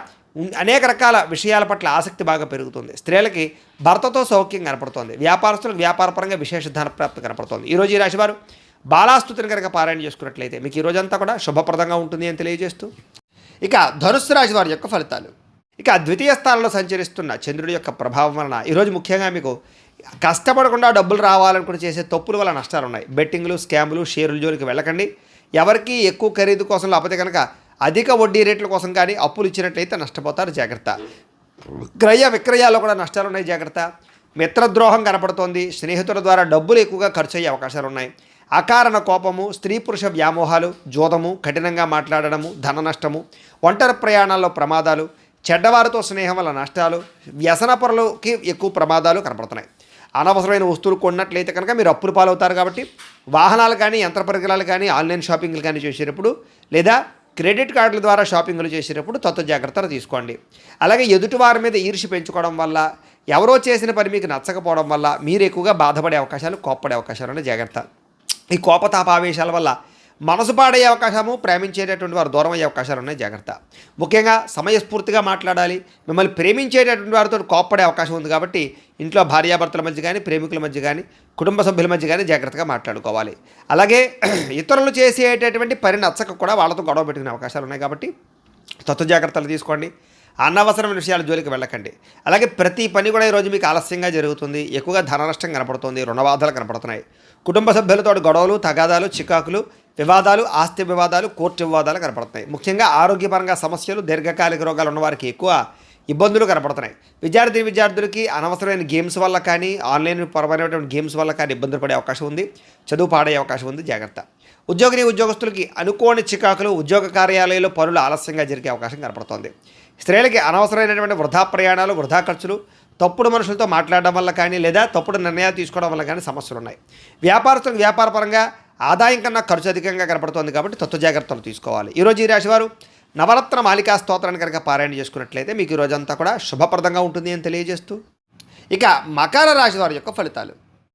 అనేక రకాల విషయాల పట్ల ఆసక్తి బాగా పెరుగుతుంది. స్త్రీలకి భర్తతో సౌఖ్యం కనపడుతోంది. వ్యాపారస్తులకు వ్యాపారపరంగా విశేష ధనప్రాప్తి కనపడుతోంది. ఈరోజు ఈ రాశివారు బాలాస్తుతిని కనుక పారాయణ చేసుకున్నట్లయితే మీకు ఈ రోజంతా కూడా శుభప్రదంగా ఉంటుంది అని తెలియజేస్తూ, ఇక ధనుస్సు రాశి వారి యొక్క ఫలితాలు. ఇక ద్వితీయ స్థానంలో సంచరిస్తున్న చంద్రుడి యొక్క ప్రభావం వలన ఈరోజు ముఖ్యంగా మీకు కష్టపడకుండా డబ్బులు రావాలనుకుని చేసే తప్పుల వల్ల నష్టాలు ఉన్నాయి. బెట్టింగ్లు, స్కాములు, షేర్ల జోలికి వెళ్ళకండి. ఎవరికి ఎక్కువ ఖరీదు కోసం, లేకపోతే కనుక అధిక వడ్డీ రేట్ల కోసం కానీ అప్పులు ఇచ్చినట్లయితే నష్టపోతారు. జాగ్రత్త. క్రయ విక్రయాల్లో కూడా నష్టాలు ఉన్నాయి. జాగ్రత్త. మిత్రద్రోహం కనపడుతోంది. స్నేహితుల ద్వారా డబ్బులు ఎక్కువగా ఖర్చు అయ్యే అవకాశాలు ఉన్నాయి. అకారణ కోపము, స్త్రీ పురుష వ్యామోహాలు, జోదము, కఠినంగా మాట్లాడడము, ధన నష్టము, ఒంటరి ప్రయాణాల్లో ప్రమాదాలు, చెడ్డవారితో స్నేహం వల్ల నష్టాలు, వ్యసనపరులకి ఎక్కువ ప్రమాదాలు కనపడుతున్నాయి. అనవసరమైన వస్తువులు కొన్నట్లయితే కనుక మీరు అప్పులు పాలవుతారు. కాబట్టి వాహనాలు కానీ, యంత్ర పరికరాలు కానీ, ఆన్లైన్ షాపింగ్లు కానీ చేసేటప్పుడు, లేదా క్రెడిట్ కార్డుల ద్వారా షాపింగ్లు చేసేటప్పుడు జాగ్రత్తలు తీసుకోండి. అలాగే ఎదుటివారి మీద ఈర్ష్య పెంచుకోవడం వల్ల, ఎవరో చేసిన పని మీకు నచ్చకపోవడం వల్ల మీరు ఎక్కువగా బాధపడే అవకాశాలు, కోప్పడే అవకాశాలు ఉన్నాయి. జాగ్రత్త. ఈ కోపతాపావేశాల వల్ల మనసు పాడయ్యే అవకాశము, ప్రేమించేటటువంటి వారు దూరం అయ్యే అవకాశాలు ఉన్నాయి. జాగ్రత్త. ముఖ్యంగా సమయస్ఫూర్తిగా మాట్లాడాలి. మిమ్మల్ని ప్రేమించేటటువంటి వారితో కోప్పడే అవకాశం ఉంది. కాబట్టి ఇంట్లో భార్యాభర్తల మధ్య కానీ, ప్రేమికుల మధ్య కానీ, కుటుంబ సభ్యుల మధ్య కానీ జాగ్రత్తగా మాట్లాడుకోవాలి. అలాగే ఇతరులు చేసేటటువంటి పని నచ్చక కూడా వాళ్ళతో గొడవ పెట్టుకునే అవకాశాలు ఉన్నాయి. కాబట్టి జాగ్రత్తలు తీసుకోండి. అనవసరమైన విషయాల జోలికి వెళ్ళకండి. అలాగే ప్రతి పని కూడా ఈరోజు మీకు ఆలస్యంగా జరుగుతుంది. ఎక్కువగా ధన నష్టం కనపడుతుంది. రుణబాధలు కనపడుతున్నాయి. కుటుంబ సభ్యులతో గొడవలు, తగాదాలు, చికాకులు, వివాదాలు, ఆస్తి వివాదాలు, కోర్టు వివాదాలు కనపడుతున్నాయి. ముఖ్యంగా ఆరోగ్యపరంగా సమస్యలు, దీర్ఘకాలిక రోగాలు ఉన్నవారికి ఎక్కువ ఇబ్బందులు కనపడుతున్నాయి. విద్యార్థులకి అనవసరమైన గేమ్స్ వల్ల కానీ, ఆన్లైన్ పరమైనటువంటి గేమ్స్ వల్ల కానీ ఇబ్బందులు పడే అవకాశం ఉంది. చదువు పాడే అవకాశం ఉంది. జాగ్రత్త. ఉద్యోగస్తులకి అనుకోని చికాకులు, ఉద్యోగ కార్యాలయాల్లో పనులు ఆలస్యంగా జరిగే అవకాశం కనపడుతోంది. స్త్రీలకి అనవసరమైనటువంటి వృధా ప్రయాణాలు, వృధా ఖర్చులు, తప్పుడు మనుషులతో మాట్లాడడం వల్ల కానీ, లేదా తప్పుడు నిర్ణయాలు తీసుకోవడం వల్ల కానీ సమస్యలు ఉన్నాయి. వ్యాపారస్తులకు వ్యాపారపరంగా ఆదాయం కన్నా ఖర్చు అధికంగా కనపడుతోంది కాబట్టి జాగ్రత్తలు తీసుకోవాలి. ఈరోజు ఈ రాశివారు నవరత్న మాలికా స్తోత్రాన్ని కనుక పారాయణ చేసుకున్నట్లయితే మీకు ఈ రోజంతా కూడా శుభప్రదంగా ఉంటుంది అని తెలియజేస్తూ, ఇక మకర రాశి వారి యొక్క ఫలితాలు.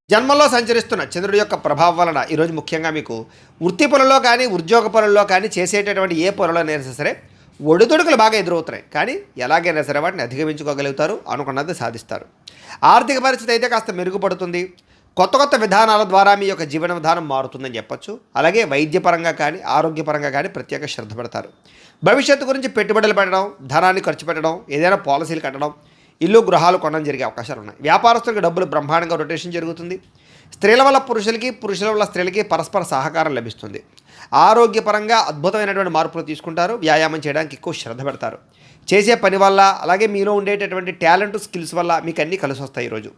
జన్మంలో సంచరిస్తున్న చంద్రుడి యొక్క ప్రభావం వలన ఈరోజు ముఖ్యంగా మీకు వృత్తి పనుల్లో కానీ, ఉద్యోగ పనుల్లో కానీ, చేసేటటువంటి ఏ పనులైనా సరే ఒడిదుడుకులు బాగా ఎదురవుతున్నాయి. కానీ ఎలాగైనా సరే వాటిని అధిగమించుకోగలుగుతారు, అనుకున్నది సాధిస్తారు. ఆర్థిక పరిస్థితి అయితే కాస్త మెరుగుపడుతుంది. కొత్త విధానాల ద్వారా మీ యొక్క జీవన విధానం మారుతుందని చెప్పొచ్చు. అలాగే వైద్యపరంగా కానీ, ఆరోగ్యపరంగా కానీ ప్రత్యేక శ్రద్ధ పెడతారు. భవిష్యత్తు గురించి పెట్టుబడులు పెట్టడం, ధనాన్ని ఖర్చు పెట్టడం, ఏదైనా పాలసీలు కట్టడం, ఇల్లు గృహాలు కొనడం జరిగే అవకాశాలు ఉన్నాయి. వ్యాపారస్తులకు డబ్బులు బ్రహ్మాండంగా రొటేషన్ జరుగుతుంది. స్త్రీల వల్ల పురుషులకి, పురుషుల వల్ల స్త్రీలకి పరస్పర సహకారం లభిస్తుంది. ఆరోగ్యపరంగా అద్భుతమైనటువంటి మార్పులు తీసుకుంటారు. వ్యాయామం చేయడానికి ఎక్కువ శ్రద్ధ పెడతారు. చేసే పని వల్ల, అలాగే మీలో ఉండేటటువంటి టాలెంట్, స్కిల్స్ వల్ల మీకు అన్నీ కలిసి వస్తాయి. ఈరోజు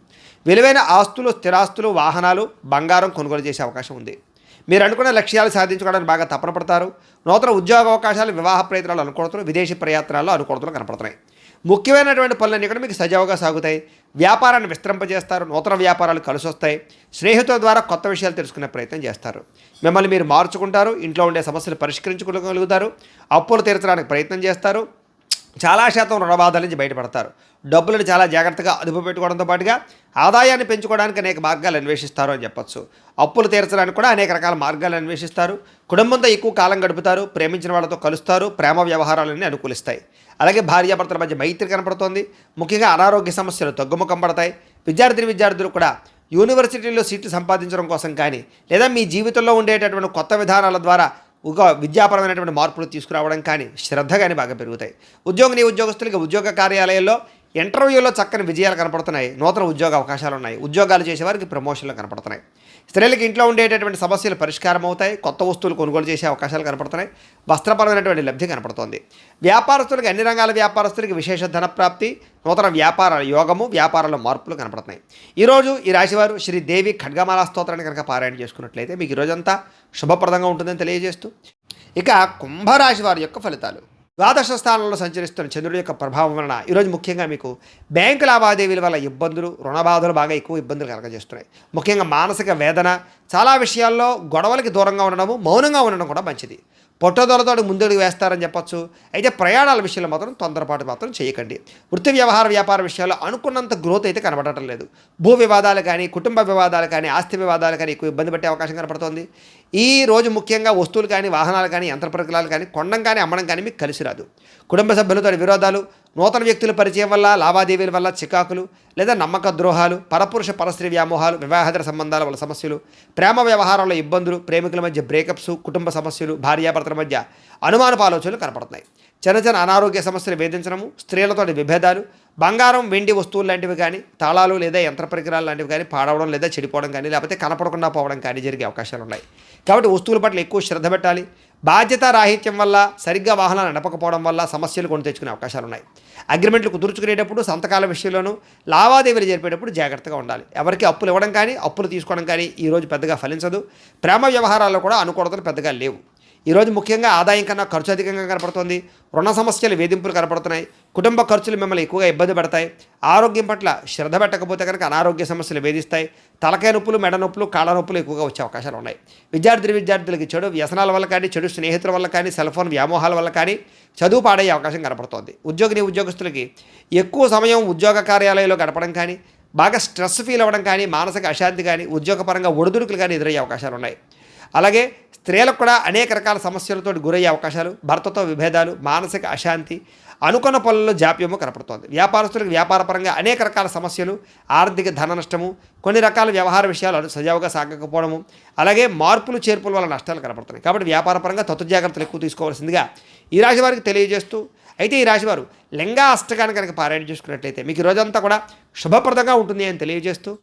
విలువైన ఆస్తులు, స్థిరాస్తులు, వాహనాలు, బంగారం కొనుగోలు చేసే అవకాశం ఉంది. మీరు అనుకున్న లక్ష్యాలు సాధించుకోవడానికి బాగా తపన పడతారు. నూతన ఉద్యోగ అవకాశాలు, వివాహ ప్రయత్నాలు అనుకూలతలు, విదేశీ ప్రయాత్నాల్లో అనుకూలతలు కనపడుతున్నాయి. ముఖ్యమైనటువంటి పనులన్నీ కూడా మీకు సజావుగా సాగుతాయి. వ్యాపారాన్ని విస్తరింపజేస్తారు. నూతన వ్యాపారాలు కలిసి వస్తాయి. స్నేహితుల ద్వారా కొత్త విషయాలు తెలుసుకునే ప్రయత్నం చేస్తారు. మిమ్మల్ని మీరు మార్చుకుంటారు. ఇంట్లో ఉండే సమస్యలు పరిష్కరించుకోగలుగుతారు. అప్పులు తీర్చడానికి ప్రయత్నం చేస్తారు. చాలా శాతం రుణబాధల నుంచి బయటపడతారు. డబ్బులను చాలా జాగ్రత్తగా అదుపు పెట్టుకోవడంతో పాటుగా ఆదాయాన్ని పెంచుకోవడానికి అనేక మార్గాలు అన్వేషిస్తారు అని చెప్పొచ్చు. అప్పులు తీర్చడానికి కూడా అనేక రకాల మార్గాలు అన్వేషిస్తారు. కుటుంబంతో ఎక్కువ కాలం గడుపుతారు. ప్రేమించిన వాళ్ళతో కలుస్తారు. ప్రేమ వ్యవహారాలన్నీ అనుకూలిస్తాయి. అలాగే భార్యాభర్తల మధ్య మైత్రి కనపడుతోంది. ముఖ్యంగా అనారోగ్య సమస్యలు తగ్గుముఖం పడతాయి. విద్యార్థులు కూడా యూనివర్సిటీల్లో సీట్లు సంపాదించడం కోసం కానీ, లేదా మీ జీవితంలో ఉండేటటువంటి కొత్త విధానాల ద్వారా విద్యాపరమైనటువంటి మార్పులు తీసుకురావడం కానీ, శ్రద్ధ కానీ బాగా పెరుగుతాయి. ఉద్యోగస్తులకి ఉద్యోగ కార్యాలయాల్లో ఇంటర్వ్యూలో చక్కని విజయాలు కనపడుతున్నాయి. నూతన ఉద్యోగ అవకాశాలు ఉన్నాయి. ఉద్యోగాలు చేసేవారికి ప్రమోషన్లు కనపడుతున్నాయి. స్త్రీలకి ఇంట్లో ఉండేటటువంటి సమస్యలు పరిష్కారం అవుతాయి. కొత్త వస్తువులు కొనుగోలు చేసే అవకాశాలు కనపడుతున్నాయి. వస్త్రపరమైనటువంటి లబ్ధి కనపడుతోంది. వ్యాపారస్తులకి, అన్ని రంగాల వ్యాపారస్తులకి విశేష ధనప్రాప్తి, నూతన వ్యాపార యోగము, వ్యాపారాల మార్పులు కనపడుతున్నాయి. ఈరోజు ఈ రాశివారు శ్రీదేవి ఖడ్గమాల స్తోత్రాన్ని కనుక పారాయణ చేసుకున్నట్లయితే మీకు ఈరోజంతా శుభప్రదంగా ఉంటుందని తెలియజేస్తూ, ఇక కుంభరాశి వారి యొక్క ఫలితాలు. ద్వాదశ స్థానంలో సంచరిస్తున్న చంద్రుడి యొక్క ప్రభావం వలన ఈరోజు ముఖ్యంగా మీకు బ్యాంకు లావాదేవీల వల్ల ఇబ్బందులు, రుణబాధలు బాగా ఎక్కువ ఇబ్బందులు కలగజేస్తున్నాయి. ముఖ్యంగా మానసిక వేదన, చాలా విషయాల్లో గొడవలకి దూరంగా ఉండడము, మౌనంగా ఉండడం కూడా మంచిది. పొట్టదొలతో ముందడుగు వేస్తారని చెప్పొచ్చు. అయితే ప్రయాణాల విషయంలో మాత్రం తొందరపాటు మాత్రం చేయకండి. వృత్తి వ్యాపార విషయాల్లో అనుకున్నంత గ్రోత్ అయితే కనబడటం లేదు. భూ వివాదాలు కానీ, కుటుంబ వివాదాలు కానీ, ఆస్తి వివాదాలు కానీ ఎక్కువ ఇబ్బంది పట్టే అవకాశం కనపడుతోంది. ఈ రోజు ముఖ్యంగా వస్తువులు కానీ, వాహనాలు కానీ, యంత్ర పరికరాలు కానీ కొనడం కానీ, అమ్మడం కానీ మీకు కలిసి రాదు. కుటుంబ సభ్యులతో విరోధాలు, నూతన వ్యక్తుల పరిచయం వల్ల, లావాదేవీల వల్ల చికాకులు, లేదా నమ్మక ద్రోహాలు, పరపురుష పరస్త్రీ వ్యామోహాలు, వివాహేతర సంబంధాల వల్ల సమస్యలు, ప్రేమ వ్యవహారాల్లో ఇబ్బందులు, ప్రేమికుల మధ్య బ్రేకప్స్, కుటుంబ సమస్యలు, భార్యాభర్తల మధ్య అనుమానపు ఆలోచనలు కనపడుతున్నాయి. చిన్న అనారోగ్య సమస్యలు వేధించడము, స్త్రీలతో విభేదాలు, బంగారం, వెండి వస్తువులు లాంటివి కానీ, తాళాలు లేదా యంత్ర పరికరాలు లాంటివి కానీ పాడవడం లేదా చెడిపోవడం కానీ, లేకపోతే కనపడకుండా పోవడం కానీ జరిగే అవకాశాలు ఉన్నాయి. కాబట్టి వస్తువుల పట్ల ఎక్కువ శ్రద్ధ పెట్టాలి. బాధ్యత రాహిత్యం వల్ల, సరిగ్గా వాహనాలు నడపకపోవడం వల్ల సమస్యలు కొని తెచ్చుకునే అవకాశాలు ఉన్నాయి. అగ్రిమెంట్లు కుదుర్చుకునేటప్పుడు, సంతకాల విషయంలోనూ, లావాదేవీలు జరిపేటప్పుడు జాగ్రత్తగా ఉండాలి. ఎవరికి అప్పులు ఇవ్వడం కానీ, అప్పులు తీసుకోవడం కానీ ఈరోజు పెద్దగా ఫలించదు. ప్రేమ వ్యవహారాల్లో కూడా అనుకూలతలు పెద్దగా లేవు. ఈరోజు ముఖ్యంగా ఆదాయం కన్నా ఖర్చు అధికంగా కనపడుతుంది. రుణ సమస్యలు, వేధింపులు కనపడుతున్నాయి. కుటుంబ ఖర్చులు మిమ్మల్ని ఎక్కువగా ఇబ్బంది పడతాయి. ఆరోగ్యం పట్ల శ్రద్ధ పెట్టకపోతే కనుక అనారోగ్య సమస్యలు వేధిస్తాయి. తలకాయ నొప్పులు, మెడ నొప్పులు, కాళ్ళ నొప్పులు ఎక్కువగా వచ్చే అవకాశాలు ఉన్నాయి. విద్యార్థులకి చెడు వ్యసనాల వల్ల కానీ, చెడు స్నేహితుల వల్ల కానీ, సెల్ ఫోన్ వ్యామోహాల వల్ల కానీ చదువు పాడయ్యే అవకాశం కనపడుతోంది. ఉద్యోగస్తులకి ఎక్కువ సమయం ఉద్యోగ కార్యాలయంలో గడపడం కానీ, బాగా స్ట్రెస్ ఫీల్ అవ్వడం కానీ, మానసిక అశాంతి కానీ, ఉద్యోగపరంగా ఒడిదుడుకులు కానీ ఎదురయ్యే అవకాశాలు ఉన్నాయి. అలాగే స్త్రీలకు కూడా అనేక రకాల సమస్యలతో గురయ్యే అవకాశాలు, భర్తతో విభేదాలు, మానసిక అశాంతి, అనుకున్న పనుల్లో జాప్యము కనపడుతోంది. వ్యాపారస్తులకు వ్యాపారపరంగా అనేక రకాల సమస్యలు, ఆర్థిక ధన నష్టము, కొన్ని రకాల వ్యవహార విషయాలు సజావుగా సాగకపోవడము, అలాగే మార్పులు చేర్పుల వల్ల నష్టాలు కనపడుతున్నాయి. కాబట్టి వ్యాపారపరంగా జాగ్రత్తలు ఎక్కువ తీసుకోవాల్సిందిగా ఈ రాశి వారికి తెలియజేస్తూ, అయితే ఈ రాశివారు లింగా అష్టకాన్ని కనుక పారాయణ చేసుకున్నట్లయితే మీకు రోజంతా కూడా శుభప్రదంగా ఉంటుంది అని తెలియజేస్తూ,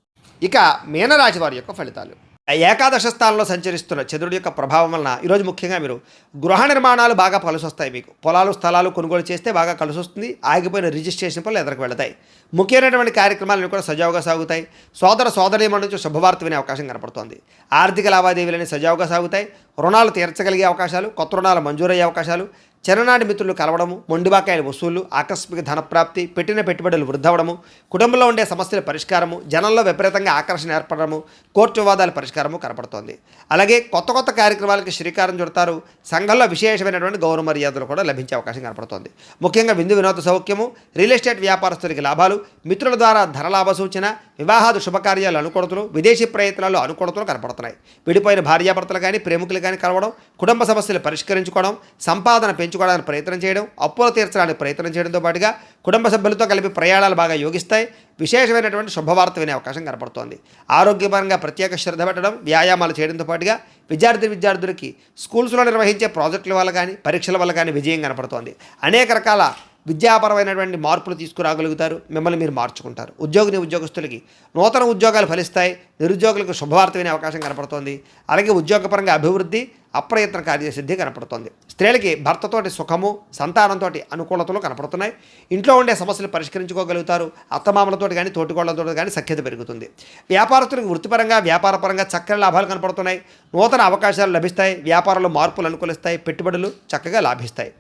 ఇక మీనరాశి వారి యొక్క ఫలితాలు. ఏకాదశ స్థానంలో సంచరిస్తున్న చంద్రుడి యొక్క ప్రభావం వలన ఈరోజు ముఖ్యంగా మీరు గృహ నిర్మాణాలు బాగా కలిసి వస్తాయి. మీకు పొలాలు స్థలాలు కొనుగోలు చేస్తే బాగా కలిసి వస్తుంది. ఆగిపోయిన రిజిస్ట్రేషన్ పనులు ఎదురుకు వెళతాయి. ముఖ్యమైనటువంటి కార్యక్రమాలను కూడా సజావుగా సాగుతాయి. సోదర సోదరీమణుల నుంచి శుభవార్త వినే అవకాశం కనపడుతోంది. ఆర్థిక లావాదేవీలని సజావుగా సాగుతాయి. రుణాలు తీర్చగలిగే అవకాశాలు, కొత్త రుణాలు మంజూరయ్యే అవకాశాలు, చిన్ననాటి మిత్రులు కలవడము, మొండిబాకాయల వసూళ్లు, ఆకస్మిక ధనప్రాప్తి, పెట్టిన పెట్టుబడులు వృద్ధవడము, కుటుంబంలో ఉండే సమస్యల పరిష్కారము, జనంలో విపరీతంగా ఆకర్షణ ఏర్పడము, కోర్టు వివాదాల పరిష్కారము కనపడుతోంది. అలాగే కొత్త కొత్త కార్యక్రమాలకి శ్రీకారం చుడతారు. సంఘంలో విశేషమైనటువంటి గౌరవ మర్యాదలు కూడా లభించే అవకాశం కనపడుతోంది. ముఖ్యంగా విందు వినోద సౌఖ్యము, రియల్ ఎస్టేట్ వ్యాపారస్తులకి లాభాలు, మిత్రుల ద్వారా ధనలాభ సూచన, వివాహాది శుభకార్యాలు అనుకూలతలు, విదేశీ ప్రయత్నాలు అనుకూలతలు కనపడుతున్నాయి. విడిపోయిన భార్యాభర్తలు కానీ ప్రేమికులు కానీ కలవడం, కుటుంబ సమస్యలు పరిష్కరించుకోవడం, సంపాదన పెంచుకోవడానికి ప్రయత్నం చేయడం, అప్పులు తీర్చడానికి ప్రయత్నం చేయడంతో పాటుగా కుటుంబ సభ్యులతో కలిపి ప్రయాణాలు బాగా యోగిస్తాయి. విశేషమైనటువంటి శుభవార్త వినే అవకాశం కనపడుతోంది. ఆరోగ్యపరంగా ప్రత్యేక శ్రద్ధ పెట్టడం, వ్యాయామాలు చేయడంతో పాటుగా విద్యార్థులకి స్కూల్స్లో నిర్వహించే ప్రాజెక్టుల వల్ల కానీ పరీక్షల వల్ల కానీ విజయం కనపడుతోంది. అనేక రకాల విద్యాపరమైనటువంటి మార్పులు తీసుకురాగలుగుతారు. మిమ్మల్ని మీరు మార్చుకుంటారు. ఉద్యోగస్తులకి నూతన ఉద్యోగాలు ఫలిస్తాయి. నిరుద్యోగులకు శుభవార్త వినే అవకాశం కనపడుతోంది. అలాగే ఉద్యోగపరంగా అభివృద్ధి, అప్రయత్న కార్యసిద్ధి కనపడుతోంది. స్త్రీలకి భర్తతోటి సుఖము, సంతానంతో అనుకూలతలు కనపడుతున్నాయి. ఇంట్లో ఉండే సమస్యలు పరిష్కరించుకోగలుగుతారు. అత్తమామలతోటి కానీ తోటికోళ్లతో కానీ సఖ్యత పెరుగుతుంది. వ్యాపారస్తులకు వృత్తిపరంగా వ్యాపారపరంగా చక్కని లాభాలు కనపడుతున్నాయి. నూతన అవకాశాలు లభిస్తాయి. వ్యాపారంలో మార్పులు అనుకూలిస్తాయి. పెట్టుబడులు చక్కగా లాభిస్తాయి.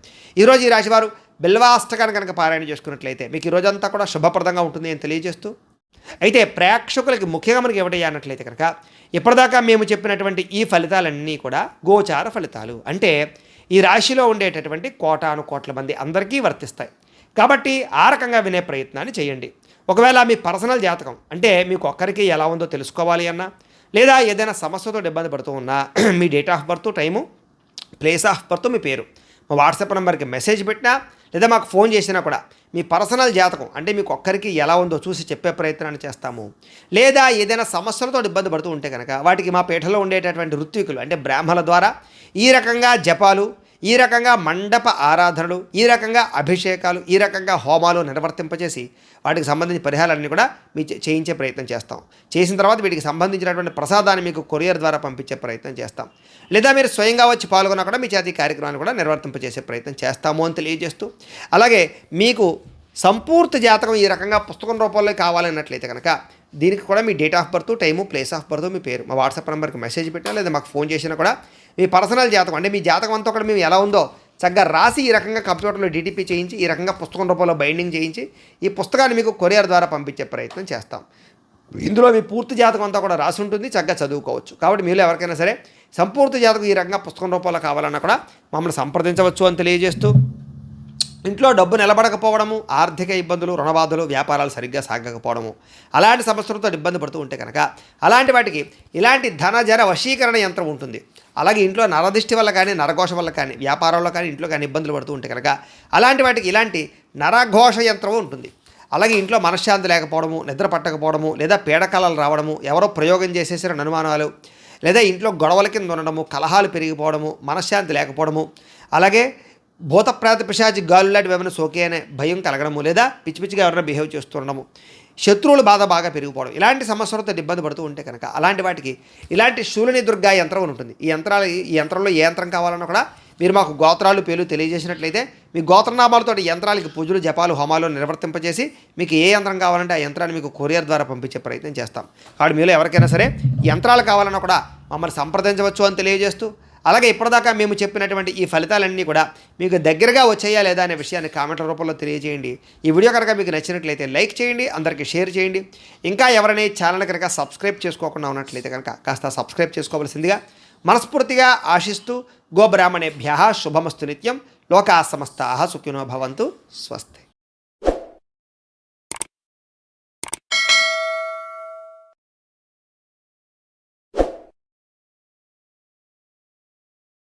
ఈరోజు ఈ రాశివారు బిల్వాష్టకాన్ని కనుక పారాయణ చేసుకున్నట్లయితే మీకు ఈ రోజంతా కూడా శుభప్రదంగా ఉంటుంది అని తెలియజేస్తూ, అయితే ప్రేక్షకులకి ముఖ్యంగా మనకి ఏమిటయ్యా అన్నట్లయితే కనుక ఇప్పటిదాకా మేము చెప్పినటువంటి ఈ ఫలితాలన్నీ కూడా గోచార ఫలితాలు. అంటే ఈ రాశిలో ఉండేటటువంటి కోటాను కోట్ల మంది అందరికీ వర్తిస్తాయి. కాబట్టి ఆ రకంగా వినే ప్రయత్నాన్ని చేయండి. ఒకవేళ మీ పర్సనల్ జాతకం అంటే మీకు ఒక్కరికి ఎలా ఉందో తెలుసుకోవాలి అన్నా, లేదా ఏదైనా సమస్యతో ఇబ్బంది పడుతూ ఉన్నా మీ date of birth, time, place of birth, మీ పేరు మా వాట్సాప్ నెంబర్కి మెసేజ్ పెట్టినా లేదా మాకు ఫోన్ చేసినా కూడా మీ పర్సనల్ జాతకం అంటే మీకు ఒక్కరికి ఎలా ఉందో చూసి చెప్పే ప్రయత్నాన్ని చేస్తాము. లేదా ఏదైనా సమస్యలతో ఇబ్బంది పడుతూ ఉంటే కనుక వాటికి మా పీఠలో ఉండేటటువంటి ఋత్వికులు అంటే బ్రాహ్మణుల ద్వారా ఈ రకంగా జపాలు, ఈ రకంగా మండప ఆరాధనలు, ఈ రకంగా అభిషేకాలు, ఈ రకంగా హోమాలు నిర్వర్తింపచేసి వాటికి సంబంధించిన పరిహారాలన్నీ కూడా మీ చేయించే ప్రయత్నం చేస్తాం. చేసిన తర్వాత వీటికి సంబంధించినటువంటి ప్రసాదాన్ని మీకు కొరియర్ ద్వారా పంపించే ప్రయత్నం చేస్తాం. లేదా మీరు స్వయంగా వచ్చి పాల్గొన్నా కూడా మీ చేతి కార్యక్రమాన్ని కూడా నిర్వర్తింపచేసే ప్రయత్నం చేస్తాము అని తెలియజేస్తూ, అలాగే మీకు సంపూర్తి జాతకం ఈ రకంగా పుస్తకం రూపంలో కావాలన్నట్లయితే కనుక దీనికి కూడా మీ date of birth, time, place of birth, మీ పేరు మా వాట్సాప్ నెంబర్కి మెసేజ్ పెట్టినా లేదా మాకు ఫోన్ చేసినా కూడా మీ పర్సనల్ జాతకం అంటే మీ జాతకం అంతా కూడా మేము ఎలా ఉందో చక్కగా రాసి ఈ రకంగా కంప్యూటర్లో డీటీపీ చేయించి ఈ రకంగా పుస్తకం రూపంలో బైండింగ్ చేయించి ఈ పుస్తకాన్ని మీకు కొరియర్ ద్వారా పంపించే ప్రయత్నం చేస్తాం. ఇందులో మీ పూర్తి జాతకం అంతా కూడా రాసి ఉంటుంది. చక్కగా చదువుకోవచ్చు. కాబట్టి మీరు ఎవరికైనా సరే సంపూర్తి జాతకం ఈ రకంగా పుస్తకం రూపంలో కావాలన్నా కూడా మమ్మల్ని సంప్రదించవచ్చు అని తెలియజేస్తూ, ఇంట్లో డబ్బు నిలబడకపోవడము, ఆర్థిక ఇబ్బందులు, రుణబాధలు, వ్యాపారాలు సరిగ్గా సాగకపోవడము, అలాంటి సమస్యలతో ఇబ్బంది పడుతూ ఉంటే కనుక అలాంటి వాటికి ఇలాంటి ధనజర వశీకరణ యంత్రం ఉంటుంది. అలాగే ఇంట్లో నరదిష్టి వల్ల కానీ నరఘోష వల్ల కానీ వ్యాపారంలో కానీ ఇంట్లో కానీ ఇబ్బందులు పడుతూ ఉంటే కనుక అలాంటి వాటికి ఇలాంటి నరఘోష యంత్రం ఉంటుంది. అలాగే ఇంట్లో మనశ్శాంతి లేకపోవడము, నిద్ర పట్టకపోవడము, లేదా పీడకలలు రావడము, ఎవరో ప్రయోగం చేసేసిన అనుమానాలు, లేదా ఇంట్లో గొడవల కింద ఉండడము, కలహాలు పెరిగిపోవడము, మనశ్శాంతి లేకపోవడము, అలాగే భూత ప్రేత పిశాచి గాలులాంటి ఏమైనా సోకే అనే భయం కలగడము, లేదా పిచ్చి పిచ్చిగా ఎవరైనా బిహేవ్ చేస్తూ ఉండడము, శత్రువుల బాధ బాగా పెరిగిపోవడం, ఇలాంటి సమస్యలతో ఇబ్బంది పడుతూ ఉంటే కనుక అలాంటి వాటికి ఇలాంటి శూలిని దుర్గా యంత్రం ఉంటుంది. ఈ యంత్రంలో ఏ యంత్రం కావాలన్నా కూడా మీరు మాకు గోత్రాలు పేర్లు తెలియజేసినట్లయితే మీ గోత్రనామాలతో యంత్రాలకి పూజలు, జపాలు, హోమాలు నిర్వర్తింపజేసి మీకు ఏ యంత్రం కావాలంటే ఆ యంత్రాన్ని మీకు కొరియర్ ద్వారా పంపించే ప్రయత్నం చేస్తాం. కాబట్టి మీలో ఎవరికైనా సరే యంత్రాలు కావాలన్నా కూడా మమ్మల్ని సంప్రదించవచ్చు అని తెలియజేస్తూ, అలాగే ఇప్పటిదాకా మేము చెప్పినటువంటి ఈ ఫలితాలన్నీ కూడా మీకు దగ్గరగా వచ్చాయా లేదా అనే విషయాన్ని కామెంట్ల రూపంలో తెలియజేయండి. ఈ వీడియో కనుక మీకు నచ్చినట్లయితే లైక్ చేయండి, అందరికీ షేర్ చేయండి. ఇంకా ఎవరైనా ఛానల్ కనుక సబ్స్క్రైబ్ చేసుకోకుండా ఉన్నట్లయితే కనుక కాస్త సబ్స్క్రైబ్ చేసుకోవాల్సిందిగా మనస్ఫూర్తిగా ఆశిస్తూ, గోబ్రాహ్మణేభ్యః శుభమస్తు నిత్యం, లోకా సమస్తాః సుఖినో భవంతు, స్వస్తి.